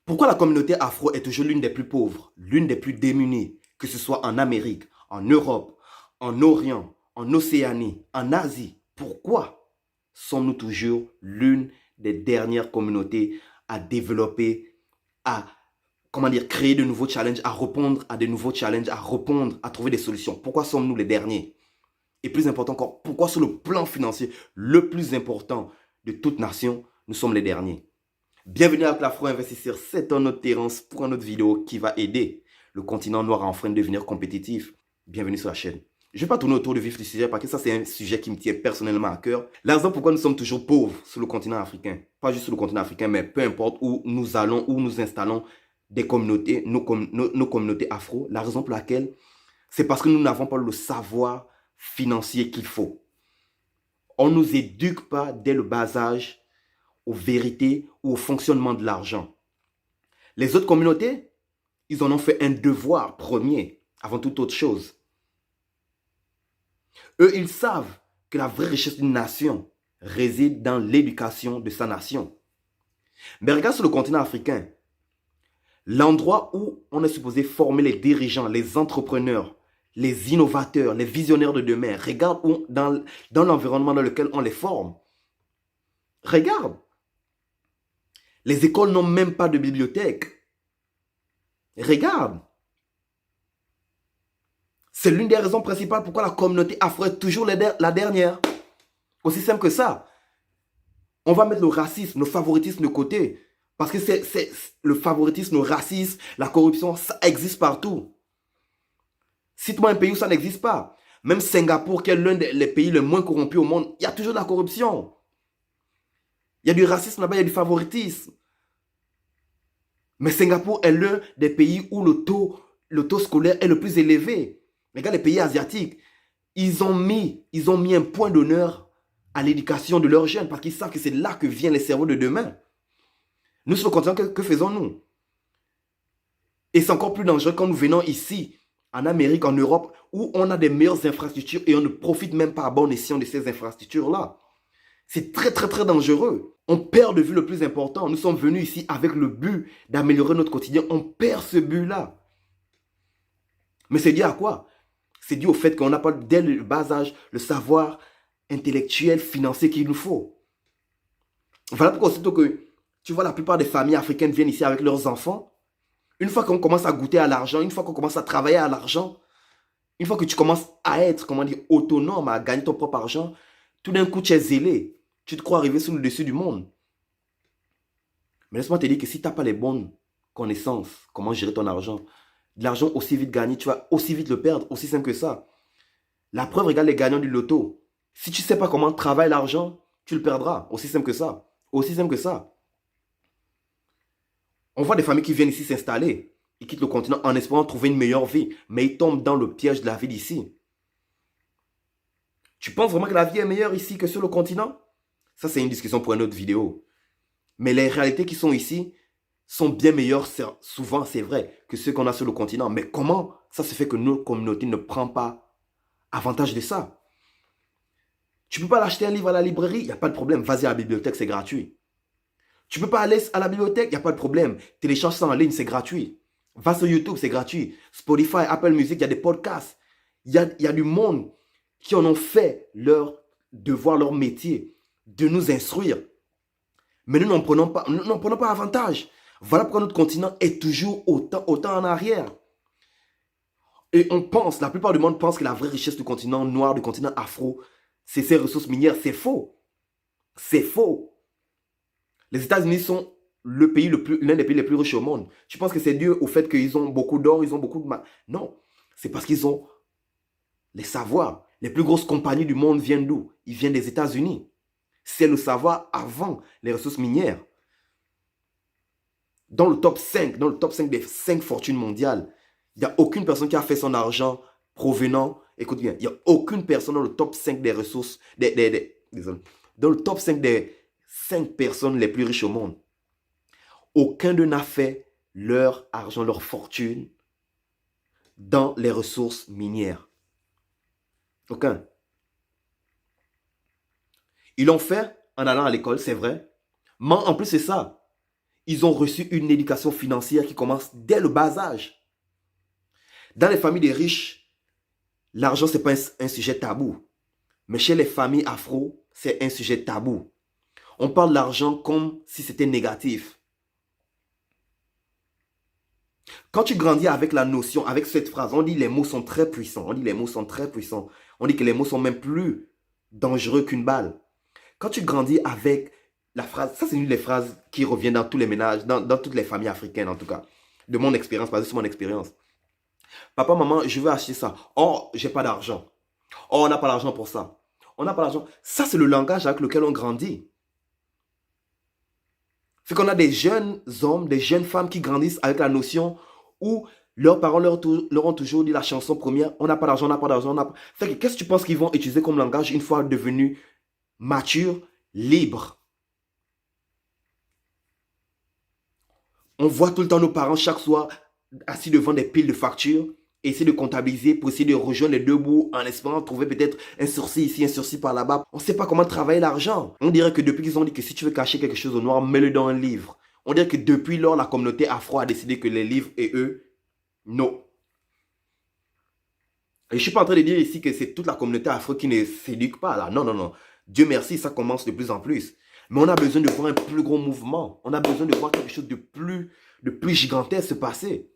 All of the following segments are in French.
Pourquoi la communauté afro est toujours l'une des plus pauvres, l'une des plus démunies, que ce soit en Amérique, en Europe, en Orient, en Océanie, en Asie? Pourquoi sommes-nous toujours l'une des dernières communautés à développer, à créer de nouveaux challenges, à répondre à de nouveaux challenges, à trouver des solutions? Pourquoi sommes-nous les derniers? Et plus important encore, pourquoi sur le plan financier, le plus important de toute nation, nous sommes les derniers? Bienvenue à l'Afro-Investisseur, c'est un autre Terence pour une autre vidéo qui va aider le continent noir à enfin devenir compétitif. Bienvenue sur la chaîne. Je ne vais pas tourner autour du vif du sujet parce que ça c'est un sujet qui me tient personnellement à cœur. La raison pourquoi nous sommes toujours pauvres sur le continent africain, pas juste sur le continent africain, mais peu importe où nous allons, où nous installons des communautés, nos communautés afro, la raison pour laquelle, c'est parce que nous n'avons pas le savoir financier qu'il faut. On ne nous éduque pas dès le bas âge aux vérités ou au fonctionnement de l'argent. Les autres communautés, ils en ont fait un devoir premier, avant toute autre chose. Eux, ils savent que la vraie richesse d'une nation réside dans l'éducation de sa nation. Mais regarde sur le continent africain, l'endroit où on est supposé former les dirigeants, les entrepreneurs, les innovateurs, les visionnaires de demain. Regarde où, dans l'environnement dans lequel on les forme. Regarde. Les écoles n'ont même pas de bibliothèque. Regarde. C'est l'une des raisons principales pourquoi la communauté afro est toujours la dernière. Aussi simple que ça. On va mettre le racisme, le favoritisme de côté. Parce que c'est le favoritisme, le racisme, la corruption, ça existe partout. Cite-moi un pays où ça n'existe pas. Même Singapour, qui est l'un des pays les moins corrompus au monde, il y a toujours de la corruption. Il y a du racisme là-bas, il y a du favoritisme. Mais Singapour est l'un des pays où le taux scolaire est le plus élevé. Regarde les pays asiatiques. Ils ont mis un point d'honneur à l'éducation de leurs jeunes parce qu'ils savent que c'est là que viennent les cerveaux de demain. Nous, sur le continent, que faisons-nous? Et c'est encore plus dangereux quand nous venons ici, en Amérique, en Europe, où on a des meilleures infrastructures et on ne profite même pas à bon escient de ces infrastructures-là. C'est très, très, très dangereux. On perd de vue le plus important. Nous sommes venus ici avec le but d'améliorer notre quotidien. On perd ce but-là. Mais c'est dû à quoi? C'est dû au fait qu'on n'a pas, dès le bas âge, le savoir intellectuel, financier qu'il nous faut. Voilà pourquoi aussitôt que, tu vois, la plupart des familles africaines viennent ici avec leurs enfants. Une fois qu'on commence à goûter à l'argent, une fois qu'on commence à travailler à l'argent, une fois que tu commences à être, autonome, à gagner ton propre argent, tout d'un coup, tu es zélé. Tu te crois arriver sur le dessus du monde. Mais laisse-moi te dire que si tu n'as pas les bonnes connaissances, comment gérer ton argent, de l'argent aussi vite gagné, tu vas aussi vite le perdre, aussi simple que ça. La preuve, regarde les gagnants du loto. Si tu ne sais pas comment travailler l'argent, tu le perdras. Aussi simple que ça. Aussi simple que ça. On voit des familles qui viennent ici s'installer. Ils quittent le continent en espérant trouver une meilleure vie. Mais ils tombent dans le piège de la vie d'ici. Tu penses vraiment que la vie est meilleure ici que sur le continent? Ça, c'est une discussion pour une autre vidéo. Mais les réalités qui sont ici sont bien meilleures, souvent, c'est vrai, que ceux qu'on a sur le continent. Mais comment ça se fait que nos communautés ne prennent pas avantage de ça? Tu ne peux pas l'acheter un livre à la librairie, il n'y a pas de problème. Vas-y à la bibliothèque, c'est gratuit. Tu ne peux pas aller à la bibliothèque, il n'y a pas de problème. Télécharge ça en ligne, c'est gratuit. Va sur YouTube, c'est gratuit. Spotify, Apple Music, il y a des podcasts. Il y a du monde qui en ont fait leur devoir, leur métier, de nous instruire. Mais nous n'en prenons pas avantage. Voilà pourquoi notre continent est toujours autant en arrière. Et on pense, la plupart du monde pense que la vraie richesse du continent noir, du continent afro, c'est ses ressources minières. C'est faux. C'est faux. Les États-Unis sont l'un des pays les plus riches au monde. Tu penses que c'est dû au fait qu'ils ont beaucoup d'or, ils ont beaucoup de... Non, c'est parce qu'ils ont les savoirs. Les plus grosses compagnies du monde viennent d'où? Ils viennent des États-Unis. C'est le savoir avant les ressources minières. Dans le top 5 des 5 fortunes mondiales, il n'y a aucune personne qui a fait son argent provenant, écoute bien, il n'y a aucune personne dans le top 5 des ressources, désolé, dans le top 5 des 5 personnes les plus riches au monde. Aucun d'eux n'a fait leur argent, leur fortune dans les ressources minières. Aucun. Ils l'ont fait en allant à l'école, c'est vrai. Mais en plus, c'est ça. ils ont reçu une éducation financière qui commence dès le bas âge. Dans les familles des riches, l'argent, ce n'est pas un sujet tabou. Mais chez les familles afro, c'est un sujet tabou. On parle de l'argent comme si c'était négatif. Quand tu grandis avec la notion, avec cette phrase, on dit les mots sont très puissants. On dit les mots sont très puissants. On dit que les mots sont même plus dangereux qu'une balle. Quand tu grandis avec la phrase, ça c'est une des phrases qui revient dans tous les ménages, dans toutes les familles africaines en tout cas. De mon expérience, basée sur mon expérience. Papa, maman, je veux acheter ça. Oh, j'ai pas d'argent. Oh, on n'a pas d'argent pour ça. On n'a pas d'argent. Ça, c'est le langage avec lequel on grandit. C'est qu'on a des jeunes hommes, des jeunes femmes qui grandissent avec la notion où leurs parents leur ont toujours dit la chanson première, on n'a pas d'argent, on n'a pas d'argent. Qu'est-ce que tu penses qu'ils vont utiliser comme langage une fois devenus matures, libres? On voit tout le temps nos parents chaque soir assis devant des piles de factures, essayer de comptabiliser pour essayer de rejoindre les deux bouts en espérant trouver peut-être un sursis ici, un sursis par là-bas. On ne sait pas comment travailler l'argent. On dirait que depuis qu'ils ont dit que si tu veux cacher quelque chose au noir, mets-le dans un livre. On dirait que depuis lors, la communauté afro a décidé que les livres et eux, non. Et je ne suis pas en train de dire ici que c'est toute la communauté afro qui ne s'éduque pas là. Non, non, non. Dieu merci, ça commence de plus en plus. Mais on a besoin de voir un plus gros mouvement. On a besoin de voir quelque chose de plus gigantesque se passer.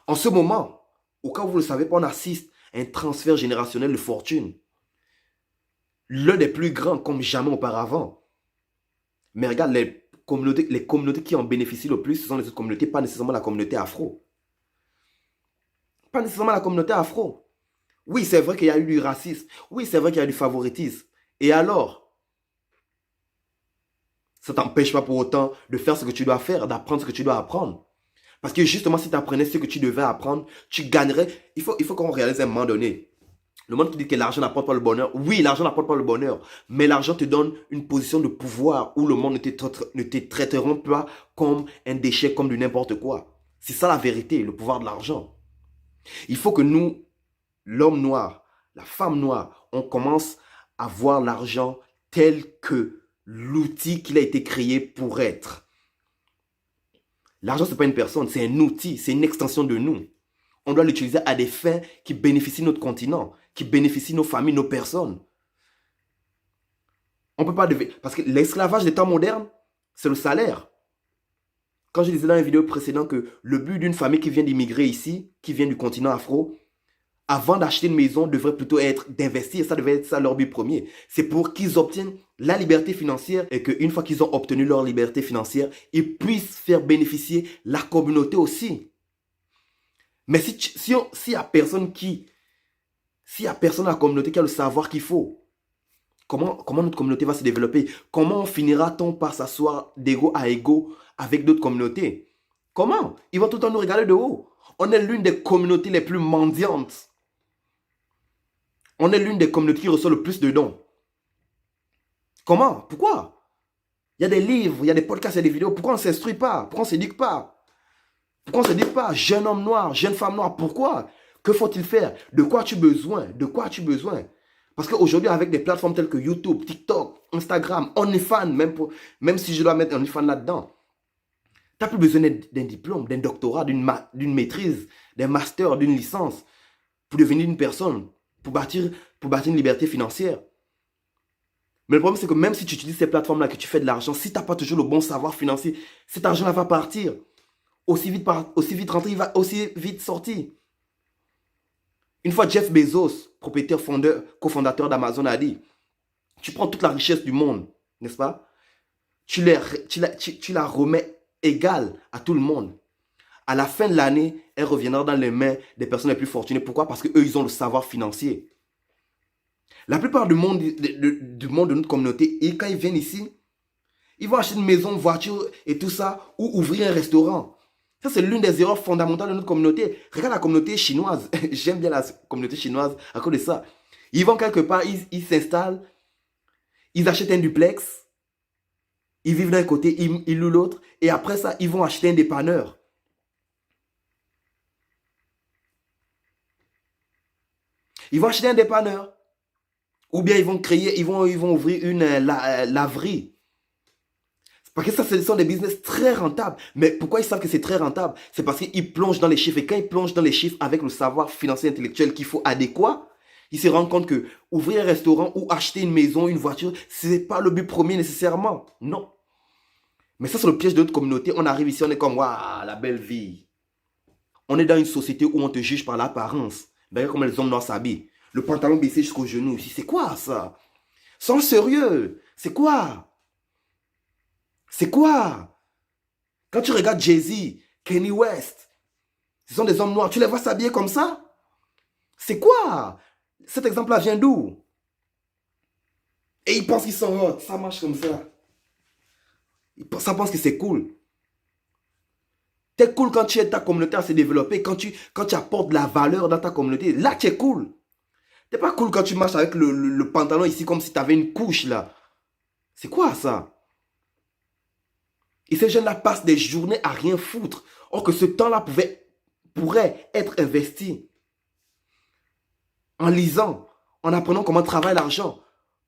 En ce moment, au cas où vous ne le savez pas, on assiste à un transfert générationnel de fortune. L'un des plus grands comme jamais auparavant. Mais regarde, les communautés qui en bénéficient le plus, ce sont les autres communautés, pas nécessairement la communauté afro. Pas nécessairement la communauté afro. Oui, c'est vrai qu'il y a eu du racisme. Oui, c'est vrai qu'il y a eu du favoritisme. Et alors? Ça ne t'empêche pas pour autant de faire ce que tu dois faire, d'apprendre ce que tu dois apprendre. Parce que justement, si tu apprenais ce que tu devais apprendre, tu gagnerais. Il faut qu'on réalise à un moment donné. Le monde qui dit que l'argent n'apporte pas le bonheur. Oui, l'argent n'apporte pas le bonheur. Mais l'argent te donne une position de pouvoir où le monde ne te traiteront pas comme un déchet, comme de n'importe quoi. C'est ça la vérité, le pouvoir de l'argent. Il faut que nous, l'homme noir, la femme noire, on commence à voir l'argent tel que l'outil qu'il a été créé pour être. L'argent, ce n'est pas une personne, c'est un outil, c'est une extension de nous. On doit l'utiliser à des fins qui bénéficient notre continent, qui bénéficient nos familles, nos personnes. On ne peut pas devenir... Parce que l'esclavage des temps modernes, c'est le salaire. Quand je disais dans une vidéo précédente que le but d'une famille qui vient d'immigrer ici, qui vient du continent afro, avant d'acheter une maison, devrait plutôt être d'investir. Ça devait être ça leur but premier. C'est pour qu'ils obtiennent la liberté financière et qu'une fois qu'ils ont obtenu leur liberté financière, ils puissent faire bénéficier la communauté aussi. Mais s'il n'y a personne s'il n'y a personne dans la communauté qui a le savoir qu'il faut, comment notre communauté va se développer? Comment finira-t-on par s'asseoir d'égo à égo avec d'autres communautés? Comment? Ils vont tout le temps nous regarder de haut. On est l'une des communautés les plus mendiantes. On est l'une des communautés qui reçoit le plus de dons. Comment? Pourquoi? Il y a des livres, il y a des podcasts, il y a des vidéos. Pourquoi on ne s'instruit pas? Pourquoi on ne s'éduque pas? Pourquoi on ne se dit pas, jeune homme noir, jeune femme noire, pourquoi? Que faut-il faire? De quoi as-tu besoin? De quoi as-tu besoin? Parce qu'aujourd'hui, avec des plateformes telles que YouTube, TikTok, Instagram, OnlyFans, même si je dois mettre OnlyFans là-dedans, tu n'as plus besoin d'un diplôme, d'un doctorat, d'une maîtrise, d'un master, d'une licence pour devenir une personne, pour bâtir une liberté financière. Mais le problème, c'est que même si tu utilises ces plateformes-là, que tu fais de l'argent, si tu n'as pas toujours le bon savoir financier, cet argent-là va partir. Aussi vite rentré, il va aussi vite sortir. Une fois Jeff Bezos, propriétaire cofondateur d'Amazon, a dit, tu prends toute la richesse du monde, n'est-ce pas? Tu la remets égale à tout le monde. À la fin de l'année, elle reviendra dans les mains des personnes les plus fortunées. Pourquoi? Parce qu'eux, ils ont le savoir financier. La plupart du monde de notre communauté, et quand ils viennent ici, ils vont acheter une maison, une voiture et tout ça, ou ouvrir un restaurant. Ça, c'est l'une des erreurs fondamentales de notre communauté. Regarde la communauté chinoise. J'aime bien la communauté chinoise à cause de ça. Ils vont quelque part, ils s'installent, ils achètent un duplex, ils vivent d'un côté, ils louent l'autre, et après ça, ils vont acheter un dépanneur. Ils vont acheter un dépanneur. Ou bien ils vont ouvrir une laverie. Parce que ça, ce sont des business très rentables. Mais pourquoi ils savent que c'est très rentable? C'est parce qu'ils plongent dans les chiffres. Et quand ils plongent dans les chiffres avec le savoir financier intellectuel qu'il faut adéquat, ils se rendent compte que ouvrir un restaurant ou acheter une maison, une voiture, ce n'est pas le but premier nécessairement. Non. Mais ça, c'est le piège de notre communauté. On arrive ici, on est comme, waouh, la belle vie. On est dans une société où on te juge par l'apparence. D'ailleurs, comme les hommes noirs s'habillent. Le pantalon baissé jusqu'aux genoux. C'est quoi ça? Sans sérieux. C'est quoi? C'est quoi? Quand tu regardes Jay-Z, Kanye West, ce sont des hommes noirs. Tu les vois s'habiller comme ça? C'est quoi? Cet exemple-là vient d'où? Et ils pensent qu'ils sont hot. Ça marche comme ça. Ça pense que c'est cool. T'es cool quand tu aides ta communauté à se développer, quand tu apportes de la valeur dans ta communauté. Là, tu es cool. T'es pas cool quand tu marches avec le pantalon ici comme si tu avais une couche là. C'est quoi ça? Et ces jeunes-là passent des journées à rien foutre. Or que ce temps-là pourrait être investi en lisant, en apprenant comment travailler l'argent,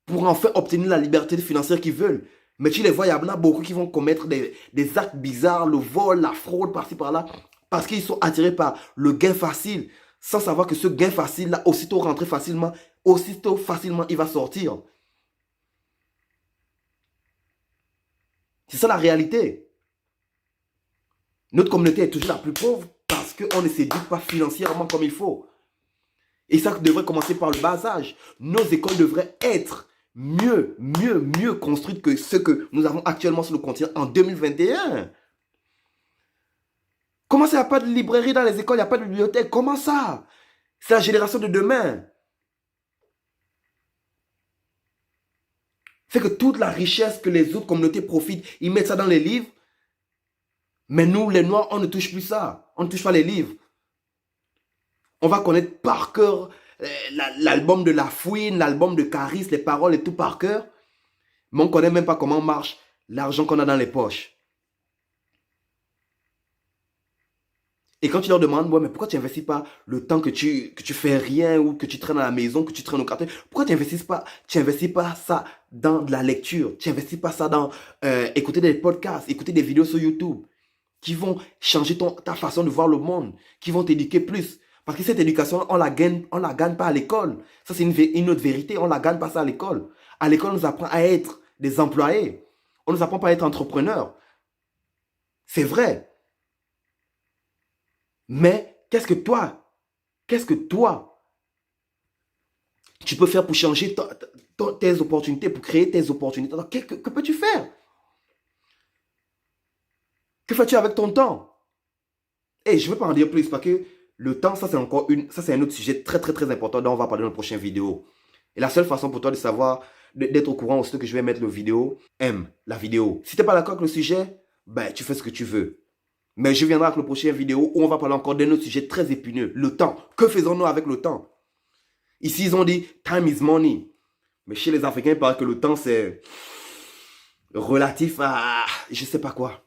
pour enfin obtenir la liberté financière qu'ils veulent. Mais tu les vois, il y en a beaucoup qui vont commettre des actes bizarres, le vol, la fraude, par-ci, par-là, parce qu'ils sont attirés par le gain facile, sans savoir que ce gain facile-là, aussitôt rentré facilement, aussitôt facilement, il va sortir. C'est ça la réalité. Notre communauté est toujours la plus pauvre parce qu'on ne s'éduque pas financièrement comme il faut. Et ça devrait commencer par le bas âge. Nos écoles devraient être mieux construites que ce que nous avons actuellement sur le continent en 2021. Comment ça, il n'y a pas de librairie dans les écoles, il n'y a pas de bibliothèque? Comment ça? C'est la génération de demain. C'est que toute la richesse que les autres communautés profitent, ils mettent ça dans les livres. Mais nous, les Noirs, on ne touche plus ça. On ne touche pas les livres. On va connaître par cœur l'album de La Fouine, l'album de Caris, les paroles et tout par cœur. Mais on ne connaît même pas comment marche l'argent qu'on a dans les poches. Et quand tu leur demandes, ouais, mais pourquoi tu n'investis pas le temps que tu fais rien ou que tu traînes à la maison, que tu traînes au quartier, pourquoi tu n'investis pas ça dans de la lecture, tu n'investis pas ça dans écouter des podcasts, écouter des vidéos sur YouTube qui vont changer ta façon de voir le monde, qui vont t'éduquer plus. Parce que cette éducation, on la gagne pas à l'école. Ça, c'est une autre vérité. On ne la gagne pas ça à l'école. À l'école, on nous apprend à être des employés. On ne nous apprend pas à être entrepreneurs. C'est vrai. Mais qu'est-ce que toi, tu peux faire pour changer tes opportunités, pour créer tes opportunités? Alors, que peux-tu faire? Que fais-tu avec ton temps? Et je ne veux pas en dire plus parce que le temps, ça c'est un autre sujet très très très important dont on va parler dans la prochaine vidéo. Et la seule façon pour toi de savoir, d'être au courant aussi que je vais mettre la vidéo, aime la vidéo. Si tu n'es pas d'accord avec le sujet, ben tu fais ce que tu veux. Mais je viendrai avec la prochaine vidéo où on va parler encore d'un autre sujet très épineux, le temps. Que faisons-nous avec le temps? Ici, ils ont dit time is money. Mais chez les Africains, il paraît que le temps, c'est relatif à je ne sais pas quoi.